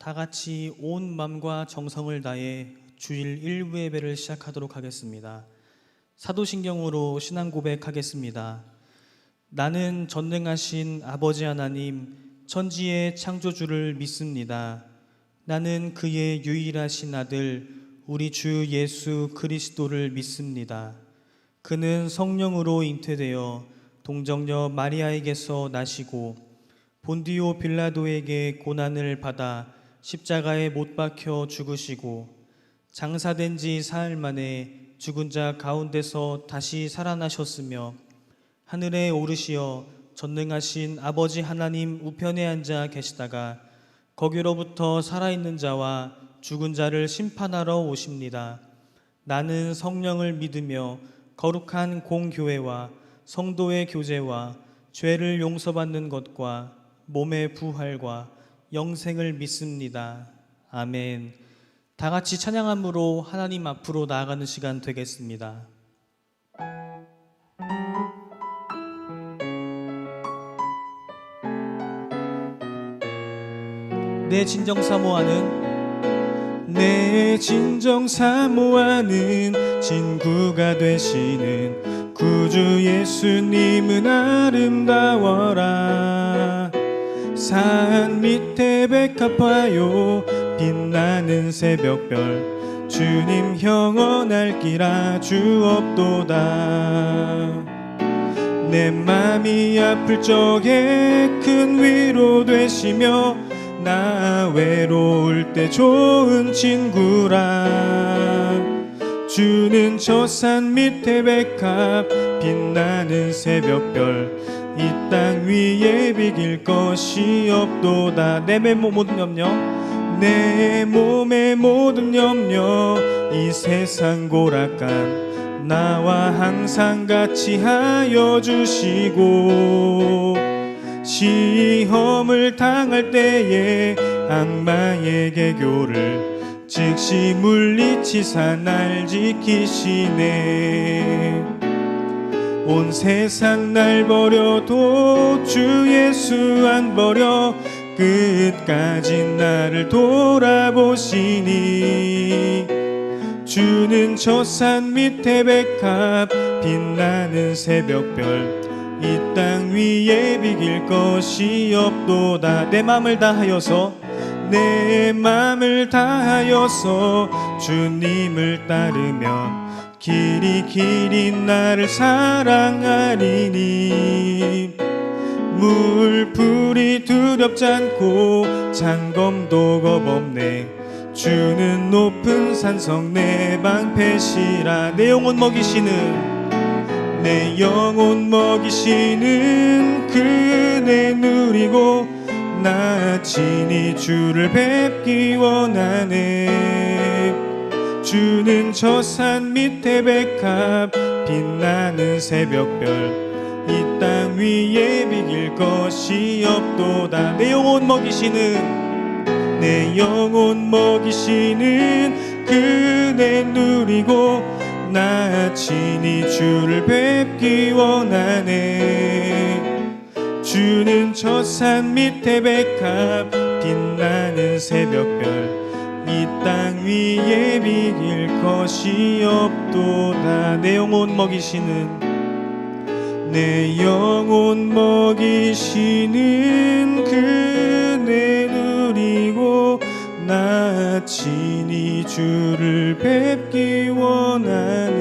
다 같이 온 마음과 정성을 다해 주일 1부 예배를 시작하도록 하겠습니다. 사도신경으로 신앙 고백하겠습니다. 나는 전능하신 아버지 하나님 천지의 창조주를 믿습니다. 나는 그의 유일하신 아들 우리 주 예수 그리스도를 믿습니다. 그는 성령으로 잉태되어 동정녀 마리아에게서 나시고 본디오 빌라도에게 고난을 받아 십자가에 못 박혀 죽으시고 장사된 지 사흘 만에 죽은 자 가운데서 다시 살아나셨으며 하늘에 오르시어 전능하신 아버지 하나님 우편에 앉아 계시다가 거기로부터 살아있는 자와 죽은 자를 심판하러 오십니다. 나는 성령을 믿으며 거룩한 공교회와 성도의 교제와 죄를 용서받는 것과 몸의 부활과 영생을 믿습니다. 아멘. 다 같이 찬양함으로 하나님 앞으로 나아가는 시간 되겠습니다. 내 진정 사모하는 친구가 되시는 구주 예수님은 아름다워라. 산 밑에 백합화요 빛나는 새벽별 주님 영원할 길 아주 없도다. 내 맘이 아플 적에 큰 위로 되시며 나 외로울 때 좋은 친구라. 주는 저 산 밑에 백합 빛나는 새벽별 이 땅 위에 비길 것이 없도다. 내 몸의 모든 염려 이 세상 고락간 나와 항상 같이 하여 주시고 시험을 당할 때에 악마의 개교를 즉시 물리치사 날 지키시네. 온 세상 날 버려도 주 예수 안 버려 끝까지 나를 돌아보시니. 주는 저 산 밑에 백합 빛나는 새벽별 이 땅 위에 비길 것이 없도다. 내 맘을 다하여서 주님을 따르면 길이 나를 사랑하리니. 물풀이 두렵지 않고 장검도 겁없네. 주는 높은 산성 내 방패시라. 내 영혼 먹이시는 그네 누리고 나 친히 주를 뵙기 원하네. 주는 저 산 밑에 백합 빛나는 새벽별 이 땅 위에 비길 것이 없도다. 내 영혼 먹이시는 그네 누리고 나 친히 주를 뵙기 원하네. 주는 저 산 밑에 백합 빛나는 새벽별 이 땅 위에 비길 것이 없도다. 내 영혼 먹이시는 그네 누리고 나 친히 주를 뵙기 원하네.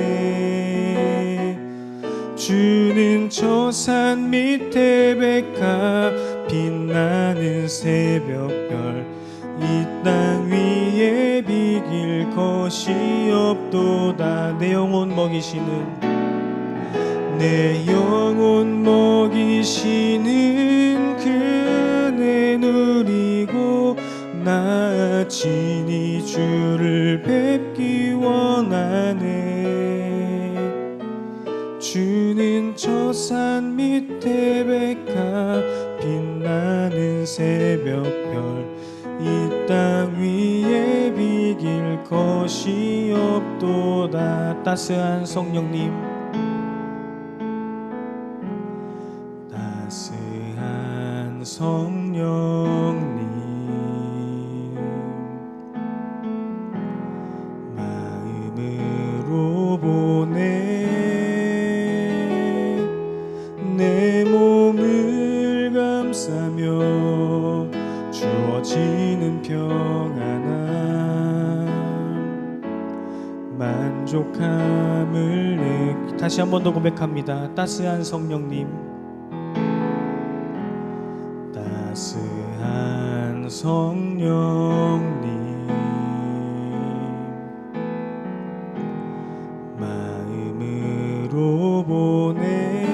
주는 저 산 밑에 백합 빛나는 새벽별 이 땅 위에 비길 것이 없도다. 내 영혼 먹이시는 그네 누리고 나 친히 주를 뵙기 원하네. 주는 저 산 밑에 백합 빛나는 새벽별 이 땅 위에 비길 것이 없도다. 따스한 성령님, 따스한 성령님 주어지는 평안함 만족함을 다시 한 번 더 고백합니다. 따스한 성령님, 따스한 성령님, 마음으로 보내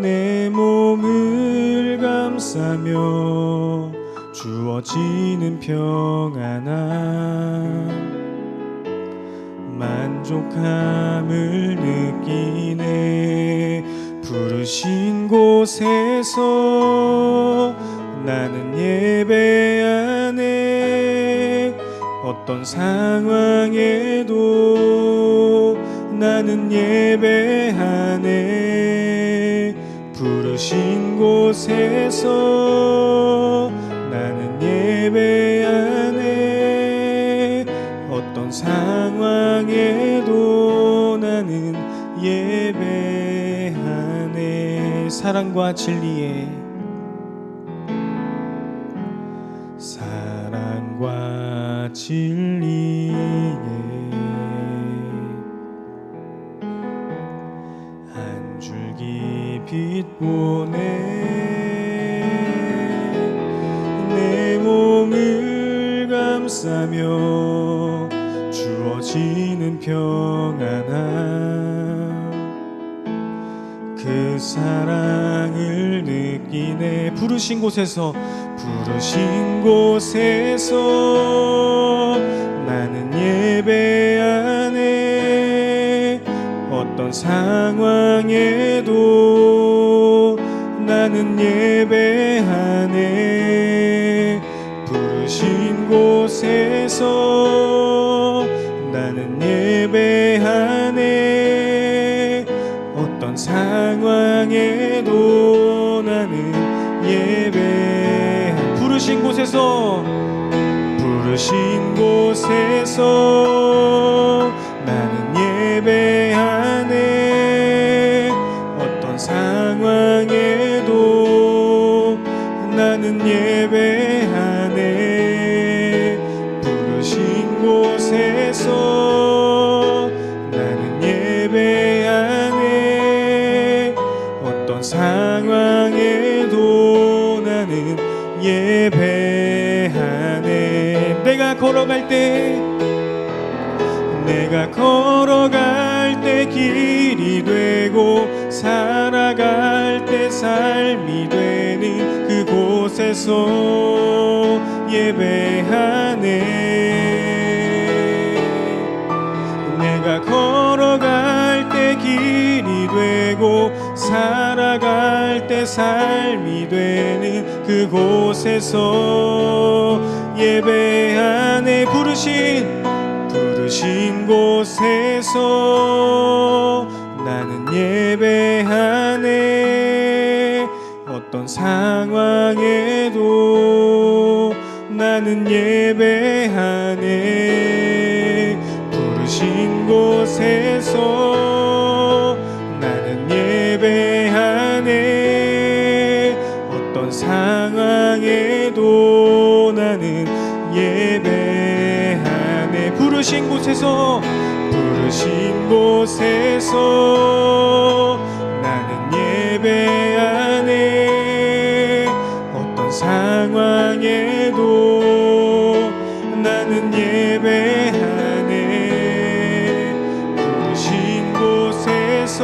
내 몸을 감싸며 주어지는 평안함 만족함을 느끼네. 부르신 곳에서 나는 예배하네. 어떤 상황에도 나는 예배하네. 부르신 곳에서 나는 예배하네. 어떤 상황에도 나는 예배하네. 사랑과 진리에, 사랑과 진리에 한 줄기 빛 보내 내 몸을 감싸며 주어지는 평안함 그 사랑을 느끼네. 부르신 곳에서 나는 예배하네. 어떤 상황에도 나는 예배하네. 부르신 곳에서 나는 예배하네. 어떤 상황에도 나는 예배하네. 부르신 곳에서 나는 예배하네. 어떤 상황에도 나는 예배하네. 부르신 곳에서 나는 예배하네. 어떤 상황에도 나는 예배하네. 내가 걸어갈 때 길이 되고 살아갈 때 삶이 되는 그곳에서 예배하네. 내가 걸어갈 때 길이 되고 살아갈 때 삶이 되는 그곳에서 예배하네. 부르신 곳에서 나는 예배하네. 어떤 상황에도 나는 예배하네. 부르신 곳에서 나는 예배하네. 어떤 상황에도 나는 예배하네. 부르신 곳에서 나는 예배하네. 어떤 상황에도 나는 예배하네. 부르신 곳에서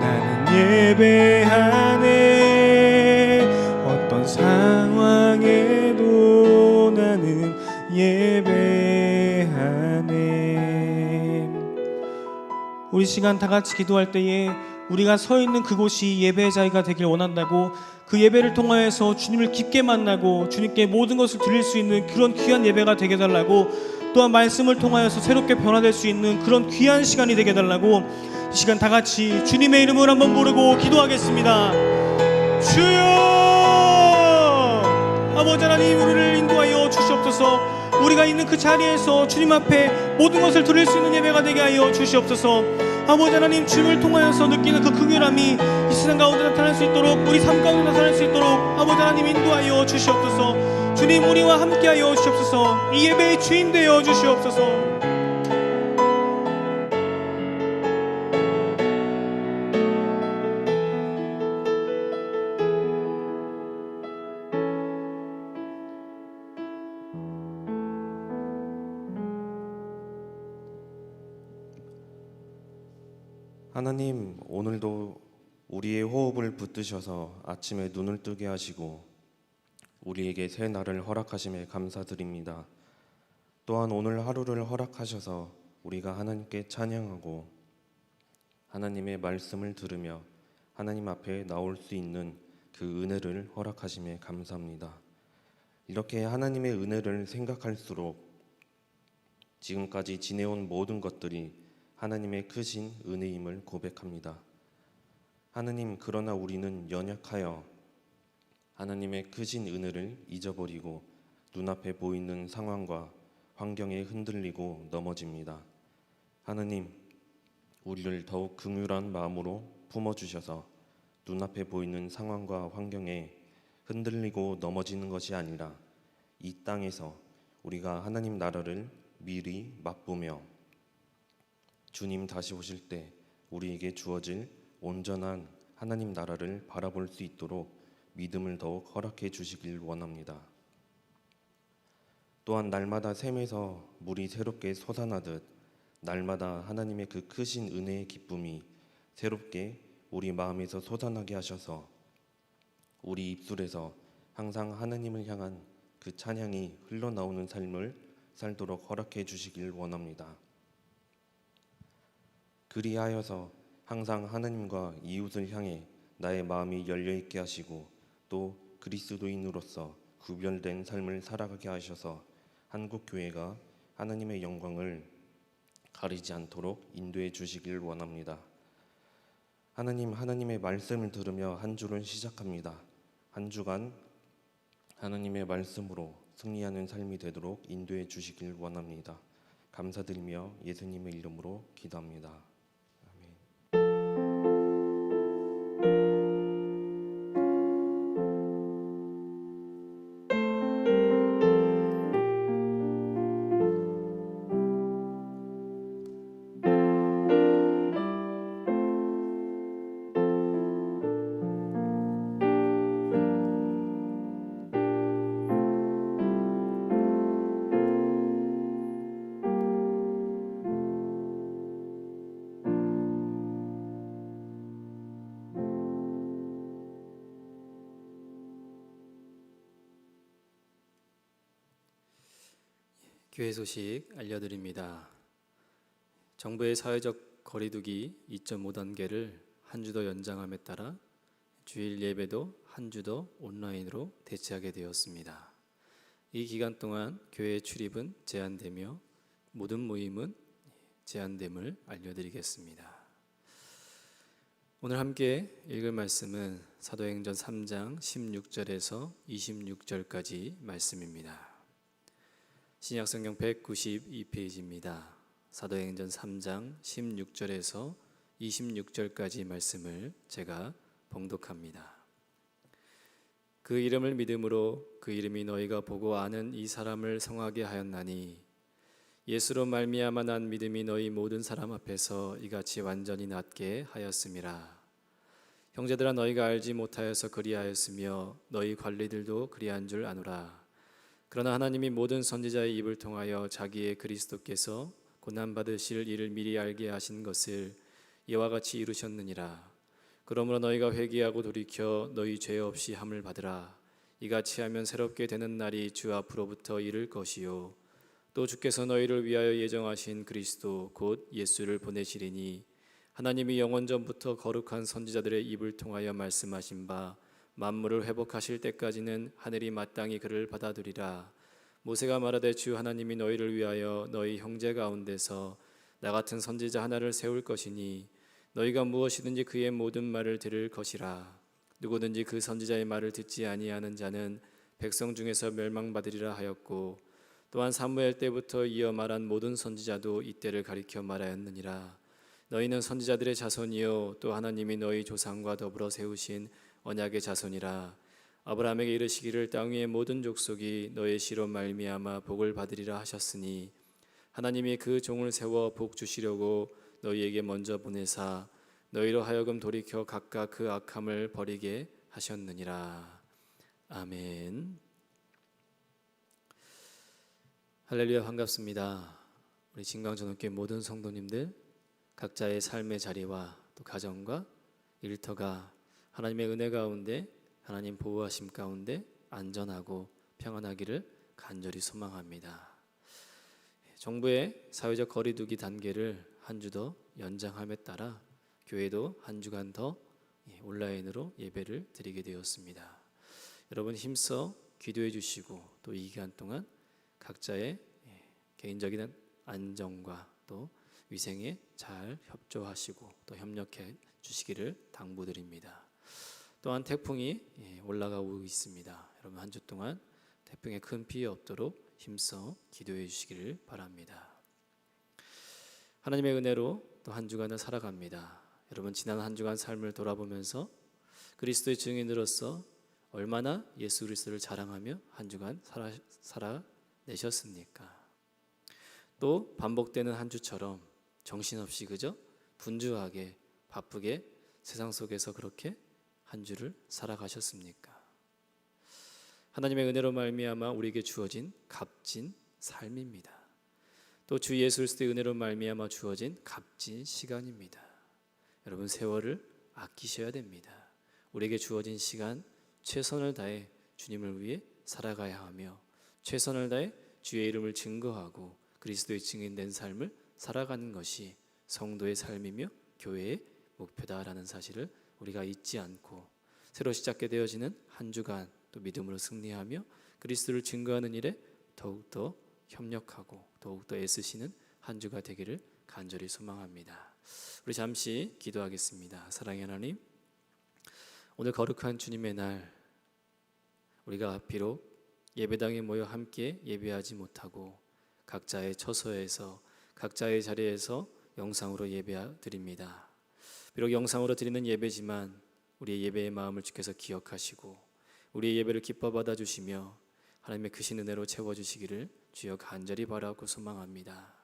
나는 예배하네. 어떤 상황에도 나는 예배하네. 우리 시간 다 같이 기도할 때에 우리가 서 있는 그곳이 예배의 자리가 되길 원한다고, 그 예배를 통하여서 주님을 깊게 만나고 주님께 모든 것을 드릴 수 있는 그런 귀한 예배가 되게 해달라고, 또한 말씀을 통하여서 새롭게 변화될 수 있는 그런 귀한 시간이 되게 해달라고, 이 시간 다 같이 주님의 이름을 한번 부르고 기도하겠습니다. 주여! 아버지 하나님, 우리를 인도하여 주시옵소서. 우리가 있는 그 자리에서 주님 앞에 모든 것을 드릴 수 있는 예배가 되게 하여 주시옵소서. 아버지 하나님, 주님을 통하여서 느끼는 그 긍휼함이 이 세상 가운데 나타날 수 있도록, 우리 삶 가운데 나타날 수 있도록 아버지 하나님 인도하여 주시옵소서. 주님 우리와 함께하여 주시옵소서. 이 예배의 주인 되어 주시옵소서. 하나님, 오늘도 우리의 호흡을 붙드셔서 아침에 눈을 뜨게 하시고 우리에게 새 날을 허락하심에 감사드립니다. 또한 오늘 하루를 허락하셔서 우리가 하나님께 찬양하고 하나님의 말씀을 들으며 하나님 앞에 나올 수 있는 그 은혜를 허락하심에 감사합니다. 이렇게 하나님의 은혜를 생각할수록 지금까지 지내온 모든 것들이 하나님의 크신 은혜임을 고백합니다. 하나님, 그러나 우리는 연약하여 하나님의 크신 은혜를 잊어버리고 눈앞에 보이는 상황과 환경에 흔들리고 넘어집니다. 하나님, 우리를 더욱 긍휼한 마음으로 품어주셔서 눈앞에 보이는 상황과 환경에 흔들리고 넘어지는 것이 아니라 이 땅에서 우리가 하나님 나라를 미리 맛보며 주님 다시 오실 때 우리에게 주어질 온전한 하나님 나라를 바라볼 수 있도록 믿음을 더욱 허락해 주시길 원합니다. 또한 날마다 샘에서 물이 새롭게 솟아나듯 날마다 하나님의 그 크신 은혜의 기쁨이 새롭게 우리 마음에서 솟아나게 하셔서 우리 입술에서 항상 하나님을 향한 그 찬양이 흘러나오는 삶을 살도록 허락해 주시길 원합니다. 그리하여서 항상 하나님과 이웃을 향해 나의 마음이 열려있게 하시고 또 그리스도인으로서 구별된 삶을 살아가게 하셔서 한국교회가 하나님의 영광을 가리지 않도록 인도해 주시길 원합니다. 하나님, 하나님의 말씀을 들으며 한 주를 시작합니다. 한 주간 하나님의 말씀으로 승리하는 삶이 되도록 인도해 주시길 원합니다. 감사드리며 예수님의 이름으로 기도합니다. 교회 소식 알려드립니다. 정부의 사회적 거리두기 2.5단계를 한 주 더 연장함에 따라 주일 예배도 한 주 더 온라인으로 대체하게 되었습니다. 이 기간 동안 교회 출입은 제한되며 모든 모임은 제한됨을 알려드리겠습니다. 오늘 함께 읽을 말씀은 사도행전 3장 16절에서 26절까지 말씀입니다. 신약성경 192페이지입니다. 사도행전 3장 16절에서 26절까지 말씀을 제가 봉독합니다. 그 이름을 믿음으로 그 이름이 너희가 보고 아는 이 사람을 성하게 하였나니 예수로 말미암아 난 믿음이 너희 모든 사람 앞에서 이같이 완전히 낫게 하였음이라. 형제들아, 너희가 알지 못하여서 그리하였으며 너희 관리들도 그리한 줄 아노라. 그러나 하나님이 모든 선지자의 입을 통하여 자기의 그리스도께서 고난받으실 일을 미리 알게 하신 것을 이와 같이 이루셨느니라. 그러므로 너희가 회개하고 돌이켜 너희 죄 없이 함을 받으라. 이같이 하면 새롭게 되는 날이 주 앞으로부터 이를 것이요 또 주께서 너희를 위하여 예정하신 그리스도 곧 예수를 보내시리니 하나님이 영원 전부터 거룩한 선지자들의 입을 통하여 말씀하신 바 만물을 회복하실 때까지는 하늘이 마땅히 그를 받아들이라. 모세가 말하되 주 하나님이 너희를 위하여 너희 형제 가운데서 나 같은 선지자 하나를 세울 것이니 너희가 무엇이든지 그의 모든 말을 들을 것이라. 누구든지 그 선지자의 말을 듣지 아니하는 자는 백성 중에서 멸망받으리라 하였고 또한 사무엘 때부터 이어 말한 모든 선지자도 이때를 가리켜 말하였느니라. 너희는 선지자들의 자손이요 또 하나님이 너희 조상과 더불어 세우신 언약의 자손이라. 아브라함에게 이르시기를 땅 위의 모든 족속이 너의 씨로 말미암아 복을 받으리라 하셨으니 하나님이 그 종을 세워 복 주시려고 너희에게 먼저 보내사 너희로 하여금 돌이켜 각각 그 악함을 버리게 하셨느니라. 아멘. 할렐루야, 반갑습니다. 우리 진광전원교회 모든 성도님들, 각자의 삶의 자리와 또 가정과 일터가 하나님의 은혜 가운데, 하나님 보호하심 가운데 안전하고 평안하기를 간절히 소망합니다. 정부의 사회적 거리두기 단계를 한 주 더 연장함에 따라 교회도 한 주간 더 온라인으로 예배를 드리게 되었습니다. 여러분 힘써 기도해 주시고 또 이 기간 동안 각자의 개인적인 안정과 또 위생에 잘 협조하시고 또 협력해 주시기를 당부드립니다. 또한 태풍이 올라가고 있습니다. 여러분 한 주 동안 태풍에 큰 피해 없도록 힘써 기도해 주시기를 바랍니다. 하나님의 은혜로 또 한 주간을 살아갑니다. 여러분 지난 한 주간 삶을 돌아보면서 그리스도의 증인으로서 얼마나 예수 그리스도를 자랑하며 한 주간 살아내셨습니까? 또 반복되는 한 주처럼 정신없이 그저 분주하게 바쁘게 세상 속에서 그렇게 한 주를 살아가셨습니까? 하나님의 은혜로 말미암아 우리에게 주어진 값진 삶입니다. 또 주 예수 그리스도의 은혜로 말미암아 주어진 값진 시간입니다. 여러분 세월을 아끼셔야 됩니다. 우리에게 주어진 시간 최선을 다해 주님을 위해 살아가야 하며 최선을 다해 주의 이름을 증거하고 그리스도의 증인된 삶을 살아가는 것이 성도의 삶이며 교회의 목표다라는 사실을 우리가 잊지 않고 새로 시작게 되어지는 한 주간 또 믿음으로 승리하며 그리스도를 증거하는 일에 더욱더 협력하고 더욱더 애쓰시는 한 주가 되기를 간절히 소망합니다. 우리 잠시 기도하겠습니다. 사랑의 하나님, 오늘 거룩한 주님의 날 우리가 비록 예배당에 모여 함께 예배하지 못하고 각자의 처소에서 각자의 자리에서 영상으로 예배 드립니다. 비록 영상으로 드리는 예배지만 우리의 예배의 마음을 주께서 기억하시고 우리의 예배를 기뻐 받아주시며 하나님의 크신 은혜로 채워주시기를 주여 간절히 바라고 소망합니다.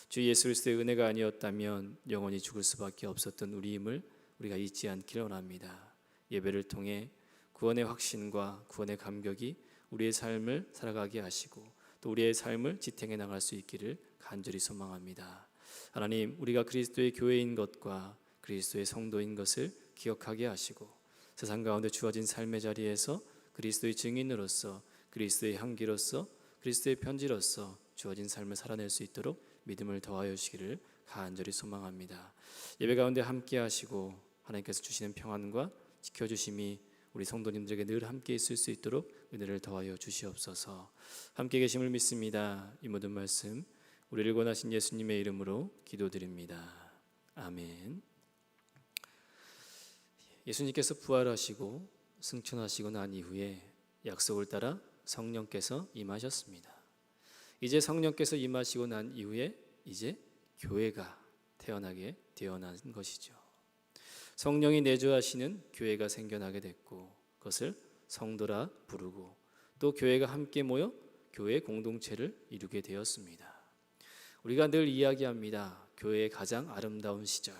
주 예수 그리스도의 은혜가 아니었다면 영원히 죽을 수밖에 없었던 우리임을 우리가 잊지 않기를 원합니다. 예배를 통해 구원의 확신과 구원의 감격이 우리의 삶을 살아가게 하시고 또 우리의 삶을 지탱해 나갈 수 있기를 간절히 소망합니다. 하나님, 우리가 그리스도의 교회인 것과 그리스도의 성도인 것을 기억하게 하시고 세상 가운데 주어진 삶의 자리에서 그리스도의 증인으로서 그리스도의 향기로서 그리스도의 편지로서 주어진 삶을 살아낼 수 있도록 믿음을 더하여 주시기를 간절히 소망합니다. 예배 가운데 함께 하시고 하나님께서 주시는 평안과 지켜주심이 우리 성도님들에게 늘 함께 있을 수 있도록 은혜를 더하여 주시옵소서. 함께 계심을 믿습니다. 이 모든 말씀 우리를 권하신 예수님의 이름으로 기도드립니다. 아멘. 예수님께서 부활하시고 승천하시고 난 이후에 약속을 따라 성령께서 임하셨습니다. 이제 성령께서 임하시고 난 이후에 이제 교회가 태어나게 되어난 것이죠. 성령이 내주하시는 교회가 생겨나게 됐고 그것을 성도라 부르고 또 교회가 함께 모여 교회 공동체를 이루게 되었습니다. 우리가 늘 이야기합니다. 교회의 가장 아름다운 시절,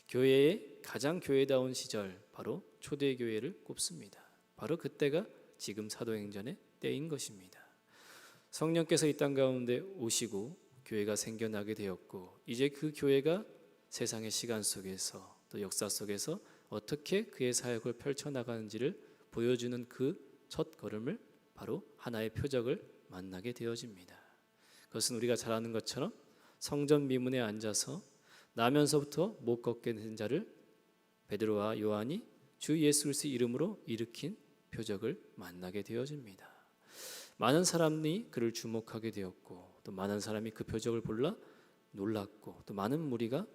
교회의 가장 교회다운 시절 바로 초대교회를 꼽습니다. 바로 그때가 지금 사도행전의 때인 것입니다. 성령께서 이 땅 가운데 오시고 교회가 생겨나게 되었고 이제 그 교회가 세상의 시간 속에서 또 역사 속에서 어떻게 그의 사역을 펼쳐나가는지를 보여주는 그 첫 걸음을 바로 하나의 표적을 만나게 되어집니다. 그것은 우리가 잘 아는 것처럼 성전 미문에 앉아서 나면서부터 못 걷게 된 자를 베드로와 요한이 주 예수 그리스도의 이름으로 일으킨 표적을 만나게 되어집니다. 많은 사람이 그를 주목하게 되었고 또 많은 사람이 그 표적을 보라 놀랐고 또 많은 무리가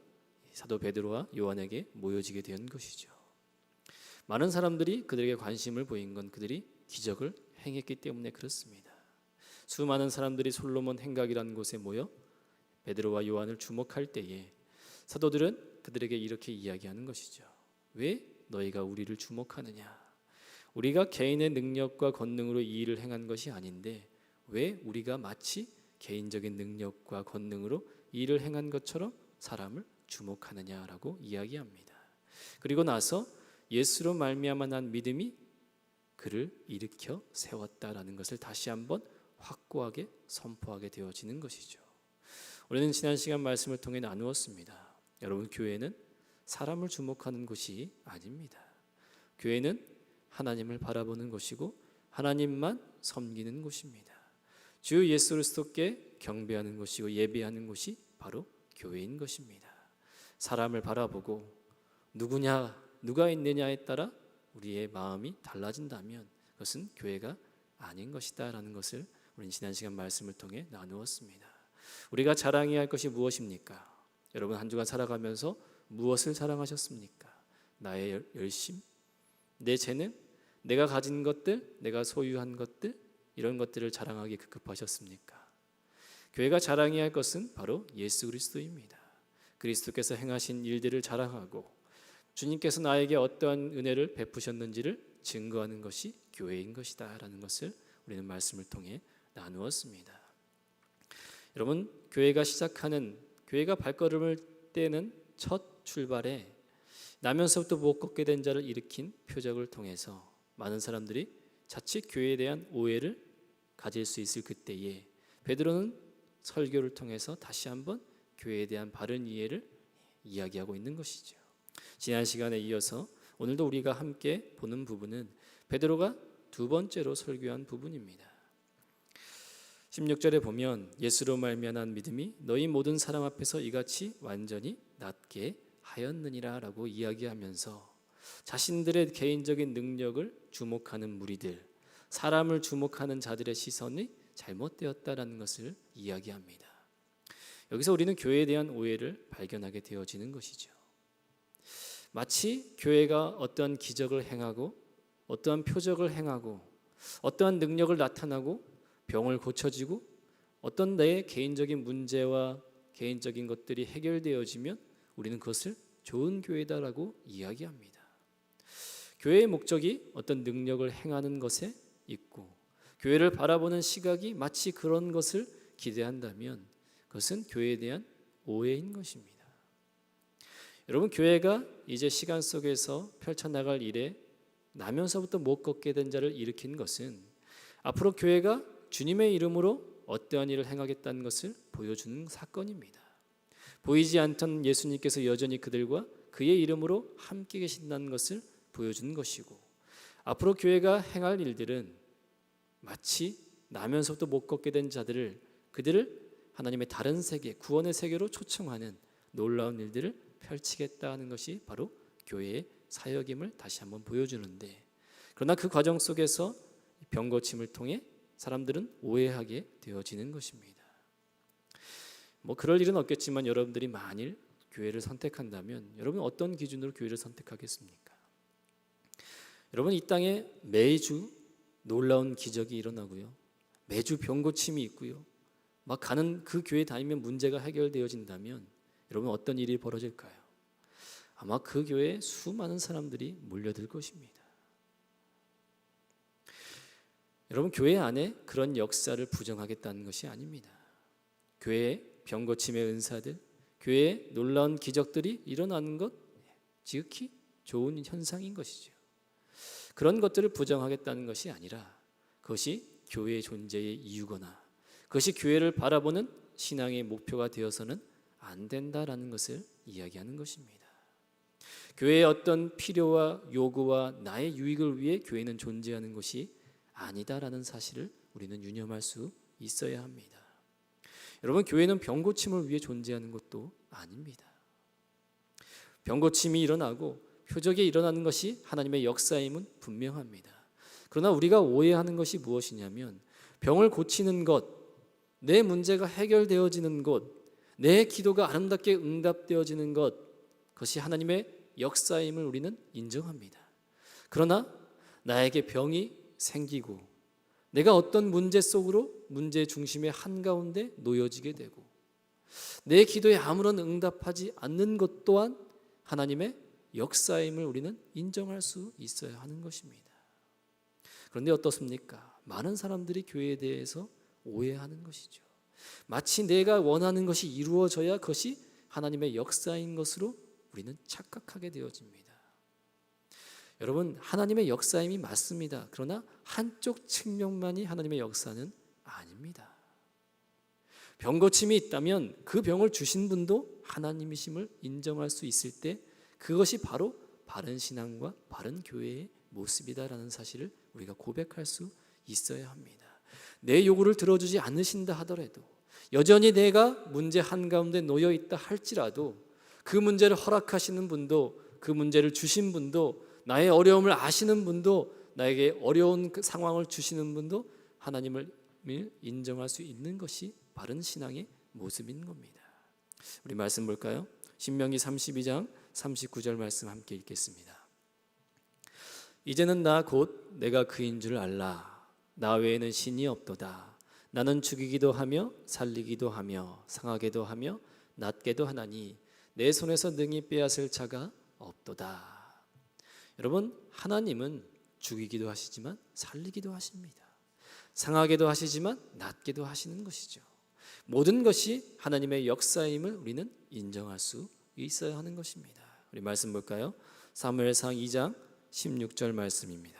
사도 베드로와 요한에게 모여지게 된 것이죠. 많은 사람들이 그들에게 관심을 보인 건 그들이 기적을 행했기 때문에 그렇습니다. 수많은 사람들이 솔로몬 행각이라는 곳에 모여 베드로와 요한을 주목할 때에 사도들은 그들에게 이렇게 이야기하는 것이죠. 왜 너희가 우리를 주목하느냐? 우리가 개인의 능력과 권능으로 이 일을 행한 것이 아닌데 왜 우리가 마치 개인적인 능력과 권능으로 이 일을 행한 것처럼 사람을 주목하느냐라고 이야기합니다. 그리고 나서 예수로 말미암아 난 믿음이 그를 일으켜 세웠다라는 것을 다시 한번 확고하게 선포하게 되어지는 것이죠. 우리는 지난 시간 말씀을 통해 나누었습니다. 여러분, 교회는 사람을 주목하는 곳이 아닙니다. 교회는 하나님을 바라보는 곳이고 하나님만 섬기는 곳입니다. 주 예수 그리스도께 경배하는 곳이고 예배하는 곳이 바로 교회인 것입니다. 사람을 바라보고 누가 있느냐에 따라 우리의 마음이 달라진다면 그것은 교회가 아닌 것이다 라는 것을 우리는 지난 시간 말씀을 통해 나누었습니다. 우리가 자랑해야 할 것이 무엇입니까? 여러분, 한 주간 살아가면서 무엇을 자랑하셨습니까? 나의 열심, 내 재능, 내가 가진 것들, 내가 소유한 것들, 이런 것들을 자랑하기 급급하셨습니까? 교회가 자랑해야 할 것은 바로 예수 그리스도입니다. 그리스도께서 행하신 일들을 자랑하고 주님께서 나에게 어떠한 은혜를 베푸셨는지를 증거하는 것이 교회인 것이다 라는 것을 우리는 말씀을 통해 나누었습니다. 여러분, 교회가 발걸음을 떼는 첫 출발에 나면서부터 못 걷게 된 자를 일으킨 표적을 통해서 많은 사람들이 자칫 교회에 대한 오해를 가질 수 있을 그때에 베드로는 설교를 통해서 다시 한번 교회에 대한 바른 이해를 이야기하고 있는 것이죠. 지난 시간에 이어서 오늘도 우리가 함께 보는 부분은 베드로가 두 번째로 설교한 부분입니다. 16절에 보면 예수로 말미암은 믿음이 너희 모든 사람 앞에서 이같이 완전히 낫게 하였느니라 라고 이야기하면서 자신들의 개인적인 능력을 주목하는 무리들, 사람을 주목하는 자들의 시선이 잘못되었다라는 것을 이야기합니다. 여기서 우리는 교회에 대한 오해를 발견하게 되어지는 것이죠. 마치 교회가 어떠한 기적을 행하고 어떠한 표적을 행하고 어떠한 능력을 나타나고 병을 고쳐지고 어떤 내 개인적인 문제와 개인적인 것들이 해결되어지면 우리는 그것을 좋은 교회다라고 이야기합니다. 교회의 목적이 어떤 능력을 행하는 것에 있고 교회를 바라보는 시각이 마치 그런 것을 기대한다면 그것은 교회에 대한 오해인 것입니다. 여러분, 교회가 이제 시간 속에서 펼쳐나갈 일에 나면서부터 못 걷게 된 자를 일으킨 것은 앞으로 교회가 주님의 이름으로 어떠한 일을 행하겠다는 것을 보여주는 사건입니다. 보이지 않던 예수님께서 여전히 그들과 그의 이름으로 함께 계신다는 것을 보여주는 것이고 앞으로 교회가 행할 일들은 마치 나면서부터 못 걷게 된 그들을 하나님의 다른 세계, 구원의 세계로 초청하는 놀라운 일들을 펼치겠다는 것이 바로 교회의 사역임을 다시 한번 보여주는데, 그러나 그 과정 속에서 병고침을 통해 사람들은 오해하게 되어지는 것입니다. 그럴 일은 없겠지만 여러분들이 만일 교회를 선택한다면 여러분 어떤 기준으로 교회를 선택하겠습니까? 여러분, 이 땅에 매주 놀라운 기적이 일어나고요, 매주 병고침이 있고요, 막 가는 그 교회 다니면 문제가 해결되어진다면 여러분 어떤 일이 벌어질까요? 아마 그 교회에 수많은 사람들이 몰려들 것입니다. 여러분, 교회 안에 그런 역사를 부정하겠다는 것이 아닙니다. 교회에 병고침의 은사들, 교회에 놀라운 기적들이 일어나는 것 지극히 좋은 현상인 것이죠. 그런 것들을 부정하겠다는 것이 아니라 그것이 교회의 존재의 이유거나 그것이 교회를 바라보는 신앙의 목표가 되어서는 안 된다라는 것을 이야기하는 것입니다. 교회의 어떤 필요와 요구와 나의 유익을 위해 교회는 존재하는 것이 아니다라는 사실을 우리는 유념할 수 있어야 합니다. 여러분, 교회는 병고침을 위해 존재하는 것도 아닙니다. 병고침이 일어나고 표적이 일어나는 것이 하나님의 역사임은 분명합니다. 그러나 우리가 오해하는 것이 무엇이냐면 병을 고치는 것, 내 문제가 해결되어지는 것, 내 기도가 아름답게 응답되어지는 것, 그것이 하나님의 역사임을 우리는 인정합니다. 그러나 나에게 병이 생기고 내가 어떤 문제 속으로 문제 중심의 한가운데 놓여지게 되고 내 기도에 아무런 응답하지 않는 것 또한 하나님의 역사임을 우리는 인정할 수 있어야 하는 것입니다. 그런데 어떻습니까? 많은 사람들이 교회에 대해서 오해하는 것이죠. 마치 내가 원하는 것이 이루어져야 그것이 하나님의 역사인 것으로 우리는 착각하게 되어집니다. 여러분, 하나님의 역사임이 맞습니다. 그러나 한쪽 측면만이 하나님의 역사는 아닙니다. 병 고침이 있다면 그 병을 주신 분도 하나님이심을 인정할 수 있을 때 그것이 바로 바른 신앙과 바른 교회의 모습이다라는 사실을 우리가 고백할 수 있어야 합니다. 내 요구를 들어주지 않으신다 하더라도, 여전히 내가 문제 한가운데 놓여 있다 할지라도 그 문제를 허락하시는 분도, 그 문제를 주신 분도, 나의 어려움을 아시는 분도, 나에게 어려운 그 상황을 주시는 분도 하나님을 인정할 수 있는 것이 바른 신앙의 모습인 겁니다. 우리 말씀 볼까요? 신명기 32장 39절 말씀 함께 읽겠습니다. 이제는 나 곧 내가 그인 줄 알라. 나 외에는 신이 없도다. 나는 죽이기도 하며 살리기도 하며 상하게도 하며 낫게도 하나니 내 손에서 능히 빼앗을 자가 없도다. 여러분, 하나님은 죽이기도 하시지만 살리기도 하십니다. 상하게도 하시지만 낫게도 하시는 것이죠. 모든 것이 하나님의 역사임을 우리는 인정할 수 있어야 하는 것입니다. 우리 말씀 볼까요? 사무엘상 2장 16절 말씀입니다.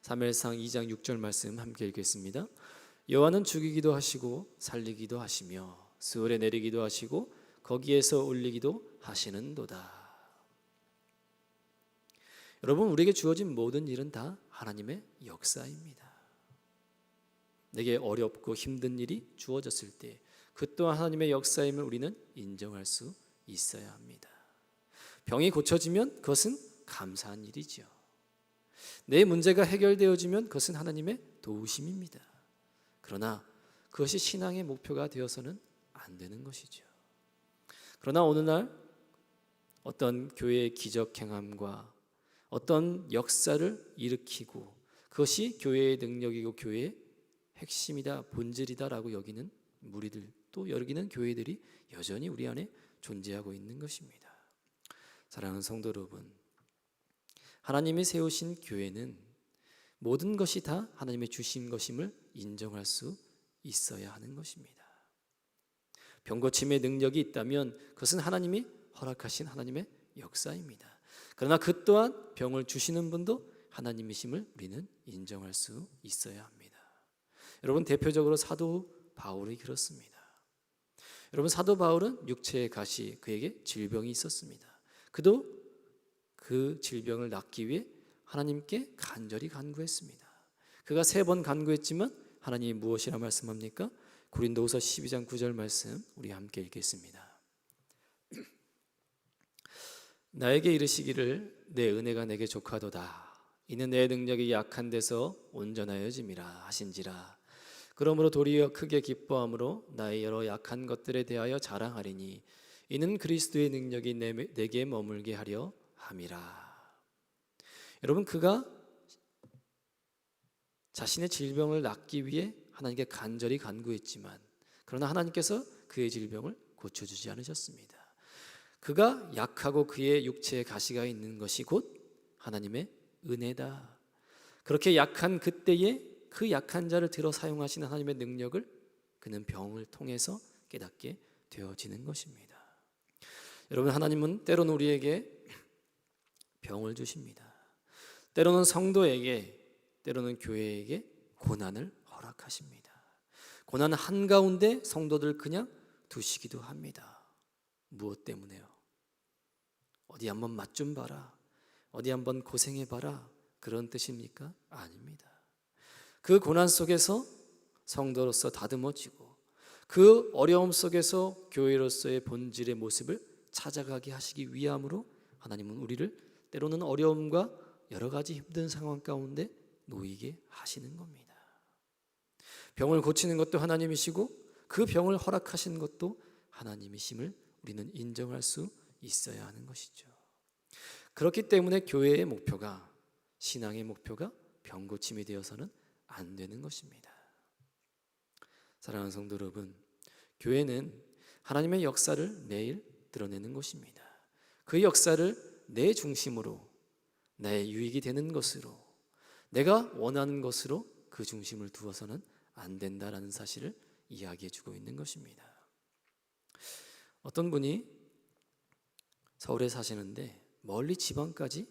사무엘상 2장 6절 말씀 함께 읽겠습니다. 여호와는 죽이기도 하시고 살리기도 하시며 스올에 내리기도 하시고 거기에서 올리기도 하시는도다. 여러분, 우리에게 주어진 모든 일은 다 하나님의 역사입니다. 내게 어렵고 힘든 일이 주어졌을 때 그 또한 하나님의 역사임을 우리는 인정할 수 있어야 합니다. 병이 고쳐지면 그것은 감사한 일이죠. 내 문제가 해결되어지면 그것은 하나님의 도우심입니다. 그러나 그것이 신앙의 목표가 되어서는 안 되는 것이죠. 그러나 어느 날 어떤 교회의 기적 행함과 어떤 역사를 일으키고 그것이 교회의 능력이고 교회의 핵심이다, 본질이다라고 여기는 무리들, 또 여기는 교회들이 여전히 우리 안에 존재하고 있는 것입니다. 사랑하는 성도 여러분, 하나님이 세우신 교회는 모든 것이 다 하나님의 주신 것임을 인정할 수 있어야 하는 것입니다. 병고침의 능력이 있다면 그것은 하나님이 허락하신 하나님의 역사입니다. 그러나 그 또한 병을 주시는 분도 하나님이심을 우리는 인정할 수 있어야 합니다. 여러분, 대표적으로 사도 바울이 그렇습니다. 여러분, 사도 바울은 육체의 가시, 그에게 질병이 있었습니다. 그도 그 질병을 낫기 위해 하나님께 간절히 간구했습니다. 그가 3번 간구했지만 하나님이 무엇이라 말씀합니까? 고린도후서 12장 9절 말씀 우리 함께 읽겠습니다. 나에게 이르시기를 내 은혜가 내게 족하도다. 이는 내 능력이 약한 데서 온전하여짐이라 하신지라. 그러므로 도리어 크게 기뻐함으로 나의 여러 약한 것들에 대하여 자랑하리니 이는 그리스도의 능력이 내게 머물게 하려 함이라. 여러분, 그가 자신의 질병을 낫기 위해 하나님께 간절히 간구했지만 그러나 하나님께서 그의 질병을 고쳐주지 않으셨습니다. 그가 약하고 그의 육체에 가시가 있는 것이 곧 하나님의 은혜다. 그렇게 약한 그때에 그 약한 자를 들어 사용하시는 하나님의 능력을 그는 병을 통해서 깨닫게 되어지는 것입니다. 여러분, 하나님은 때로는 우리에게 병을 주십니다. 때로는 성도에게, 때로는 교회에게 고난을 허락하십니다. 고난 한가운데 성도들 그냥 두시기도 합니다. 무엇 때문에요? 어디 한번 맛 좀 봐라, 어디 한번 고생해봐라, 그런 뜻입니까? 아닙니다. 그 고난 속에서 성도로서 다듬어지고 그 어려움 속에서 교회로서의 본질의 모습을 찾아가게 하시기 위함으로 하나님은 우리를 때로는 어려움과 여러 가지 힘든 상황 가운데 놓이게 하시는 겁니다. 병을 고치는 것도 하나님이시고 그 병을 허락하신 것도 하나님이심을 우리는 인정할 수 있어야 하는 것이죠. 그렇기 때문에 교회의 목표가, 신앙의 목표가 병 고침이 되어서는 안 되는 것입니다. 사랑하는 성도 여러분, 교회는 하나님의 역사를 매일 드러내는 것입니다. 그 역사를 내 중심으로, 나의 유익이 되는 것으로, 내가 원하는 것으로 그 중심을 두어서는 안 된다라는 사실을 이야기해 주고 있는 것입니다. 어떤 분이 서울에 사시는데 멀리 지방까지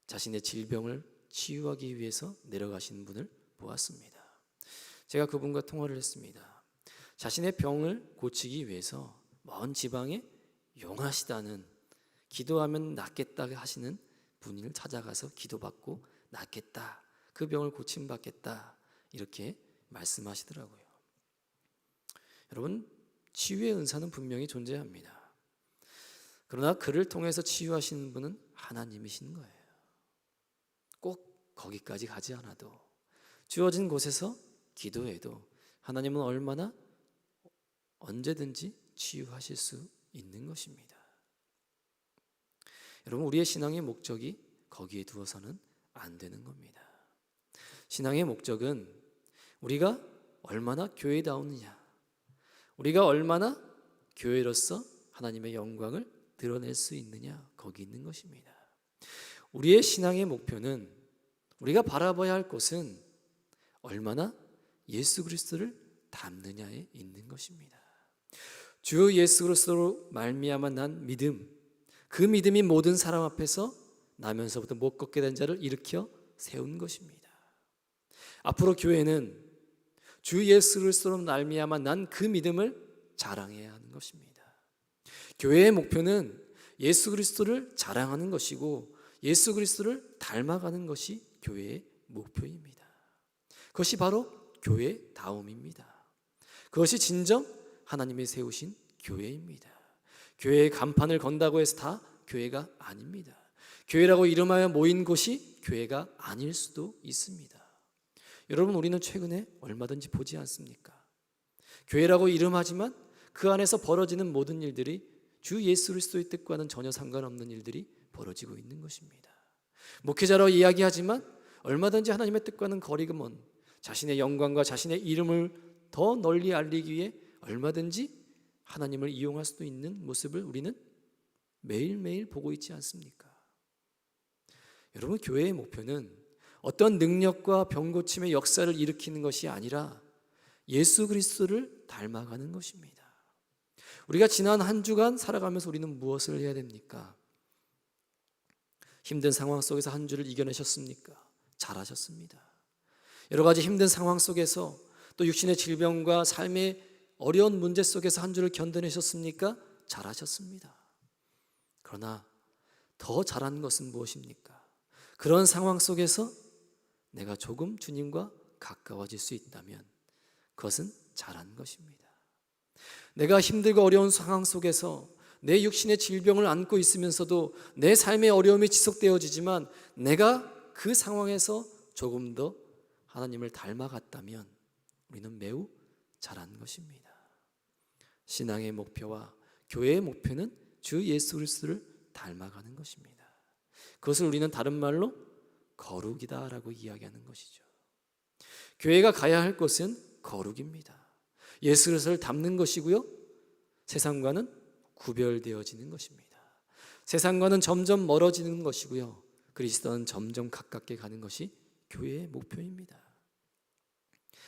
자신의 질병을 치유하기 위해서 내려가시는 분을 보았습니다. 제가 그분과 통화를 했습니다. 자신의 병을 고치기 위해서 먼 지방에 용하시다는, 기도하면 낫겠다 하시는 분을 찾아가서 기도받고 낫겠다, 그 병을 고침받겠다, 이렇게 말씀하시더라고요. 여러분, 치유의 은사는 분명히 존재합니다. 그러나 그를 통해서 치유하시는 분은 하나님이신 거예요. 꼭 거기까지 가지 않아도 주어진 곳에서 기도해도 하나님은 얼마나 언제든지 치유하실 수 있는 것입니다. 여러분, 우리의 신앙의 목적이 거기에 두어서는 안 되는 겁니다. 신앙의 목적은 우리가 얼마나 교회다우느냐, 우리가 얼마나 교회로서 하나님의 영광을 드러낼 수 있느냐, 거기 있는 것입니다. 우리의 신앙의 목표는, 우리가 바라봐야 할 것은 얼마나 예수 그리스도를 닮느냐에 있는 것입니다. 주 예수 그리스도로 말미암아 난 믿음, 그 믿음이 모든 사람 앞에서 나면서부터 못 걷게 된 자를 일으켜 세운 것입니다. 앞으로 교회는 주 예수 그리스도로 말미암아 난 그 믿음을 자랑해야 하는 것입니다. 교회의 목표는 예수 그리스도를 자랑하는 것이고 예수 그리스도를 닮아가는 것이 교회의 목표입니다. 그것이 바로 교회다움입니다. 그것이 진정 하나님이 세우신 교회입니다. 교회의 간판을 건다고 해서 다 교회가 아닙니다. 교회라고 이름하여 모인 곳이 교회가 아닐 수도 있습니다. 여러분, 우리는 최근에 얼마든지 보지 않습니까? 교회라고 이름하지만 그 안에서 벌어지는 모든 일들이 주 예수 그리스도의 뜻과는 전혀 상관없는 일들이 벌어지고 있는 것입니다. 목회자로 이야기하지만 얼마든지 하나님의 뜻과는 거리가 먼, 자신의 영광과 자신의 이름을 더 널리 알리기 위해 얼마든지 하나님을 이용할 수도 있는 모습을 우리는 매일매일 보고 있지 않습니까? 여러분, 교회의 목표는 어떤 능력과 병고침의 역사를 일으키는 것이 아니라 예수 그리스도를 닮아가는 것입니다. 우리가 지난 한 주간 살아가면서 우리는 무엇을 해야 됩니까? 힘든 상황 속에서 한 주를 이겨내셨습니까? 잘하셨습니다. 여러 가지 힘든 상황 속에서 또 육신의 질병과 삶의 어려운 문제 속에서 한 주를 견뎌내셨습니까? 잘하셨습니다. 그러나 더 잘한 것은 무엇입니까? 그런 상황 속에서 내가 조금 주님과 가까워질 수 있다면 그것은 잘한 것입니다. 내가 힘들고 어려운 상황 속에서 내 육신의 질병을 안고 있으면서도 내 삶의 어려움이 지속되어지지만 내가 그 상황에서 조금 더 하나님을 닮아갔다면 우리는 매우 잘한 것입니다. 신앙의 목표와 교회의 목표는 주 예수 그리스도를 닮아가는 것입니다. 그것을 우리는 다른 말로 거룩이다라고 이야기하는 것이죠. 교회가 가야 할 곳은 거룩입니다. 예수 그리스도를 닮는 것이고요, 세상과는 구별되어지는 것입니다. 세상과는 점점 멀어지는 것이고요, 그리스도는 점점 가깝게 가는 것이 교회의 목표입니다.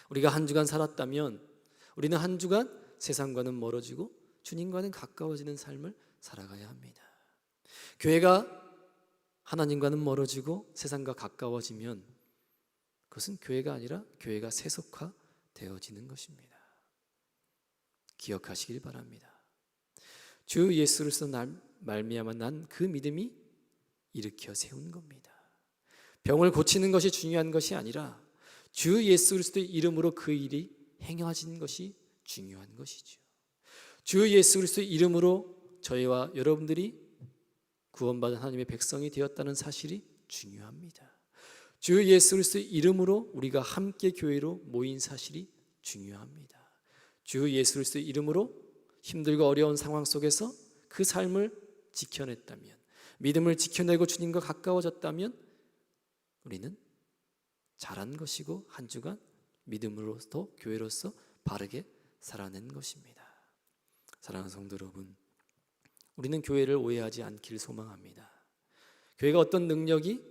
우리가 한 주간 살았다면 우리는 한 주간 세상과는 멀어지고 주님과는 가까워지는 삶을 살아가야 합니다. 교회가 하나님과는 멀어지고 세상과 가까워지면 그것은 교회가 아니라 교회가 세속화되어지는 것입니다. 기억하시길 바랍니다. 주 예수 그리스도 말미암아 난 그 믿음이 일으켜 세운 겁니다. 병을 고치는 것이 중요한 것이 아니라 주 예수 그리스도의 이름으로 그 일이 행해진 것이 중요한 것이죠. 주 예수 그리스도의 이름으로 저희와 여러분들이 구원받은 하나님의 백성이 되었다는 사실이 중요합니다. 주 예수 그리스도의 이름으로 우리가 함께 교회로 모인 사실이 중요합니다. 주 예수 그리스도의 이름으로 힘들고 어려운 상황 속에서 그 삶을 지켜냈다면, 믿음을 지켜내고 주님과 가까워졌다면 우리는 잘한 것이고 한 주간 믿음으로서 교회로서 바르게 살아낸 것입니다. 사랑하는 성도 여러분, 우리는 교회를 오해하지 않기를 소망합니다. 교회가 어떤 능력이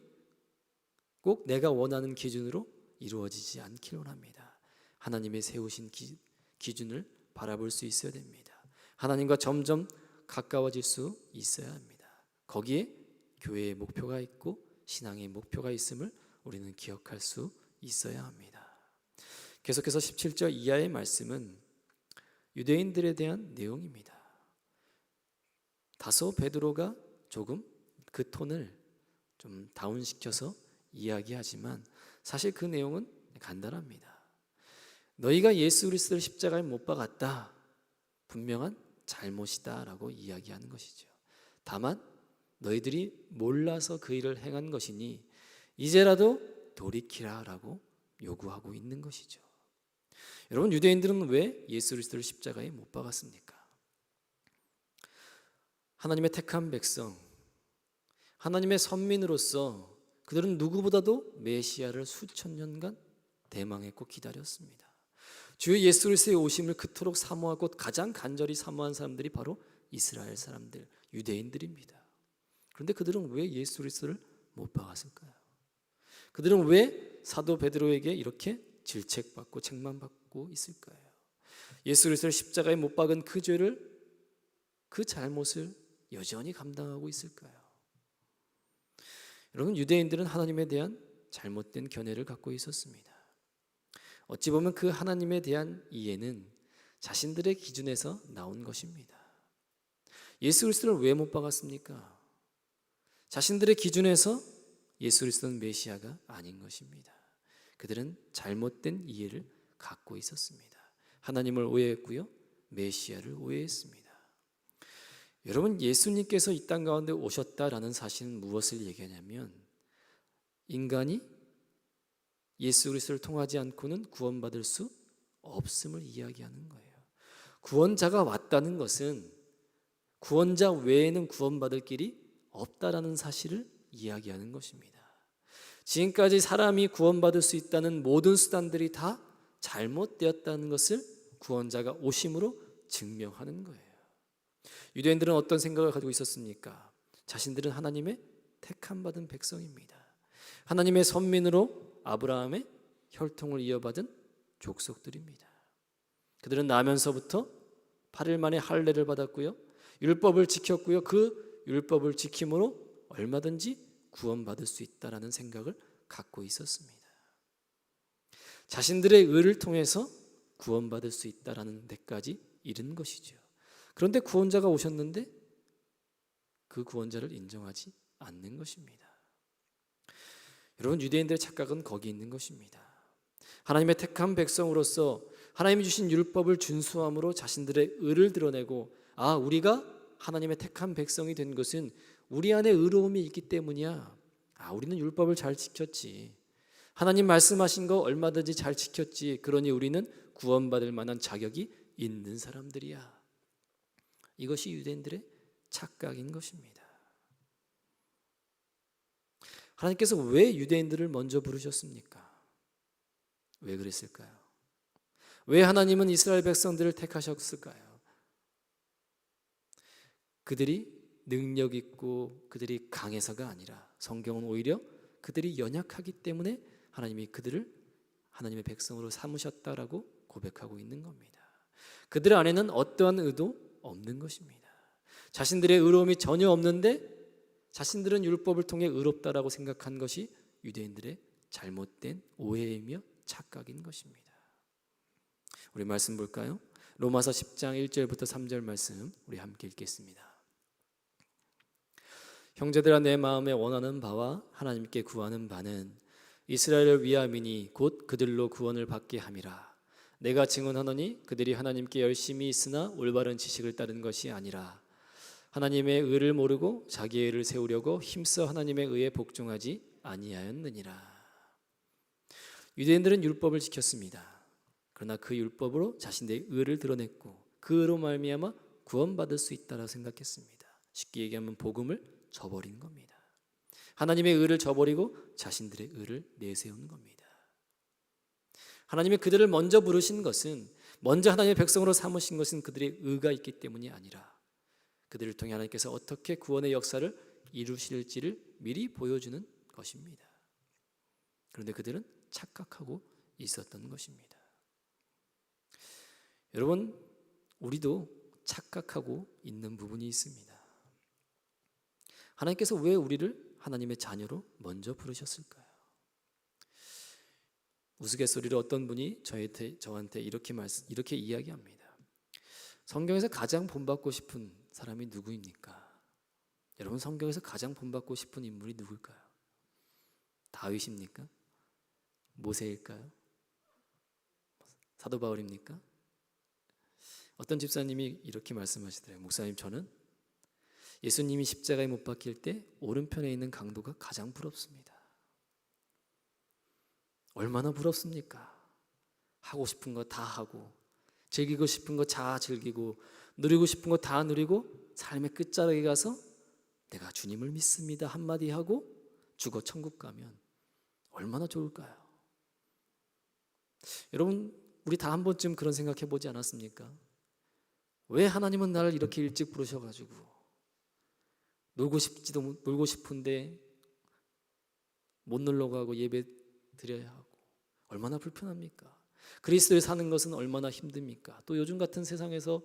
꼭 내가 원하는 기준으로 이루어지지 않기를 원합니다. 하나님의 세우신 기준을 바라볼 수 있어야 됩니다. 하나님과 점점 가까워질 수 있어야 합니다. 거기에 교회의 목표가 있고 신앙의 목표가 있음을 우리는 기억할 수 있어야 합니다. 계속해서 17절 이하의 말씀은 유대인들에 대한 내용입니다. 다소 베드로가 조금 그 톤을 좀 다운시켜서 이야기하지만 사실 그 내용은 간단합니다. 너희가 예수 그리스도를 십자가에 못 박았다. 분명한 잘못이다라고 이야기하는 것이죠. 다만 너희들이 몰라서 그 일을 행한 것이니 이제라도 돌이키라라고 요구하고 있는 것이죠. 여러분, 유대인들은 왜 예수 그리스도를 십자가에 못 박았습니까? 하나님의 택한 백성, 하나님의 선민으로서 그들은 누구보다도 메시아를 수천 년간 대망했고 기다렸습니다. 주 예수 그리스도의 오심을 그토록 사모하고 가장 간절히 사모한 사람들이 바로 이스라엘 사람들, 유대인들입니다. 그런데 그들은 왜 예수 그리스도를 못 박았을까요? 그들은 왜 사도 베드로에게 이렇게 질책받고 책망받고 있을까요? 예수 그리스도를 십자가에 못 박은 그 죄를, 그 잘못을 여전히 감당하고 있을까요? 여러분, 유대인들은 하나님에 대한 잘못된 견해를 갖고 있었습니다. 어찌 보면 그 하나님에 대한 이해는 자신들의 기준에서 나온 것입니다. 예수 그리스도를 왜 못 박았습니까? 자신들의 기준에서 예수 그리스도는 메시아가 아닌 것입니다. 그들은 잘못된 이해를 갖고 있었습니다. 하나님을 오해했고요, 메시아를 오해했습니다. 여러분, 예수님께서 이 땅 가운데 오셨다라는 사실은 무엇을 얘기하냐면 인간이 예수 그리스도를 통하지 않고는 구원받을 수 없음을 이야기하는 거예요. 구원자가 왔다는 것은 구원자 외에는 구원받을 길이 없다라는 사실을 이야기하는 것입니다. 지금까지 사람이 구원받을 수 있다는 모든 수단들이 다 잘못되었다는 것을 구원자가 오심으로 증명하는 거예요. 유대인들은 어떤 생각을 가지고 있었습니까? 자신들은 하나님의 택함받은 백성입니다. 하나님의 선민으로 아브라함의 혈통을 이어받은 족속들입니다. 그들은 나면서부터 8일 만에 할례를 받았고요, 율법을 지켰고요, 그 율법을 지킴으로 얼마든지 구원받을 수 있다라는 생각을 갖고 있었습니다. 자신들의 의를 통해서 구원받을 수 있다라는 데까지 이른 것이죠. 그런데 구원자가 오셨는데 그 구원자를 인정하지 않는 것입니다. 여러분, 유대인들의 착각은 거기 있는 것입니다. 하나님의 택한 백성으로서 하나님이 주신 율법을 준수함으로 자신들의 의를 드러내고, 우리가 하나님의 택한 백성이 된 것은 우리 안에 의로움이 있기 때문이야. 우리는 율법을 잘 지켰지. 하나님 말씀하신 거 얼마든지 잘 지켰지. 그러니 우리는 구원받을 만한 자격이 있는 사람들이야. 이것이 유대인들의 착각인 것입니다. 하나님께서 왜 유대인들을 먼저 부르셨습니까? 왜 그랬을까요? 왜 하나님은 이스라엘 백성들을 택하셨을까요? 그들이 능력 있고 그들이 강해서가 아니라 성경은 오히려 그들이 연약하기 때문에 하나님이 그들을 하나님의 백성으로 삼으셨다라고 고백하고 있는 겁니다. 그들 안에는 어떠한 의도 없는 것입니다. 자신들의 의로움이 전혀 없는데 자신들은 율법을 통해 의롭다라고 생각한 것이 유대인들의 잘못된 오해이며 착각인 것입니다. 우리 말씀 볼까요? 로마서 10장 1절부터 3절 말씀 우리 함께 읽겠습니다. 형제들아, 내 마음에 원하는 바와 하나님께 구하는 바는 이스라엘을 위함이니 곧 그들로 구원을 받게 함이라. 내가 증언하노니 그들이 하나님께 열심히 있으나 올바른 지식을 따른 것이 아니라 하나님의 의를 모르고 자기의 의를 세우려고 힘써 하나님의 의에 복종하지 아니하였느니라. 유대인들은 율법을 지켰습니다. 그러나 그 율법으로 자신의 의를 드러냈고 그 의로 말미암아 구원받을 수 있다고 생각했습니다. 쉽게 얘기하면 복음을 저버린 겁니다. 하나님의 의를 저버리고 자신들의 의를 내세운 겁니다. 하나님이 그들을 먼저 부르신 것은, 먼저 하나님의 백성으로 삼으신 것은 그들의 의가 있기 때문이 아니라 그들을 통해 하나님께서 어떻게 구원의 역사를 이루실지를 미리 보여주는 것입니다. 그런데 그들은 착각하고 있었던 것입니다. 여러분, 우리도 착각하고 있는 부분이 있습니다. 하나님께서 왜 우리를 하나님의 자녀로 먼저 부르셨을까요? 우스갯소리로 어떤 분이 저한테 이렇게 이야기합니다. 성경에서 가장 본받고 싶은 사람이 누구입니까? 여러분, 성경에서 가장 본받고 싶은 인물이 누굴까요? 다윗입니까? 모세일까요? 사도 바울입니까? 어떤 집사님이 이렇게 말씀하시더래요. 목사님, 저는 예수님이 십자가에 못 박힐 때 오른편에 있는 강도가 가장 부럽습니다. 얼마나 부럽습니까? 하고 싶은 거 다 하고, 즐기고 싶은 거 다 즐기고, 누리고 싶은 거 다 누리고, 삶의 끝자락에 가서 내가 주님을 믿습니다 한마디 하고 죽어 천국 가면 얼마나 좋을까요? 여러분, 우리 다 한 번쯤 그런 생각해 보지 않았습니까? 왜 하나님은 나를 이렇게 일찍 부르셔가지고 놀고 싶은데 못 놀러 가고 예배 드려야 하고 얼마나 불편합니까? 그리스도에 사는 것은 얼마나 힘듭니까? 또 요즘 같은 세상에서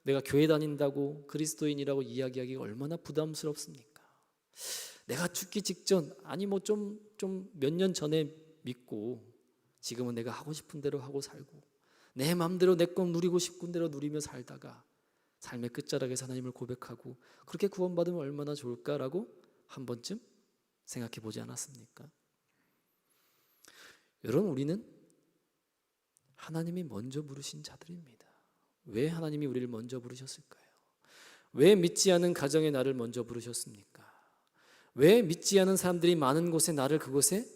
내가 교회 다닌다고 그리스도인이라고 이야기하기가 얼마나 부담스럽습니까? 내가 죽기 직전, 아니 뭐 좀 몇 년 전에 믿고 지금은 내가 하고 싶은 대로 하고 살고 내 마음대로 내 것 누리고 싶은 대로 누리며 살다가 삶의 끝자락에서 하나님을 고백하고 그렇게 구원받으면 얼마나 좋을까라고 한 번쯤 생각해 보지 않았습니까? 여러분, 우리는 하나님이 먼저 부르신 자들입니다. 왜 하나님이 우리를 먼저 부르셨을까요? 왜 믿지 않은 가정에 나를 먼저 부르셨습니까? 왜 믿지 않은 사람들이 많은 곳에 나를 그곳에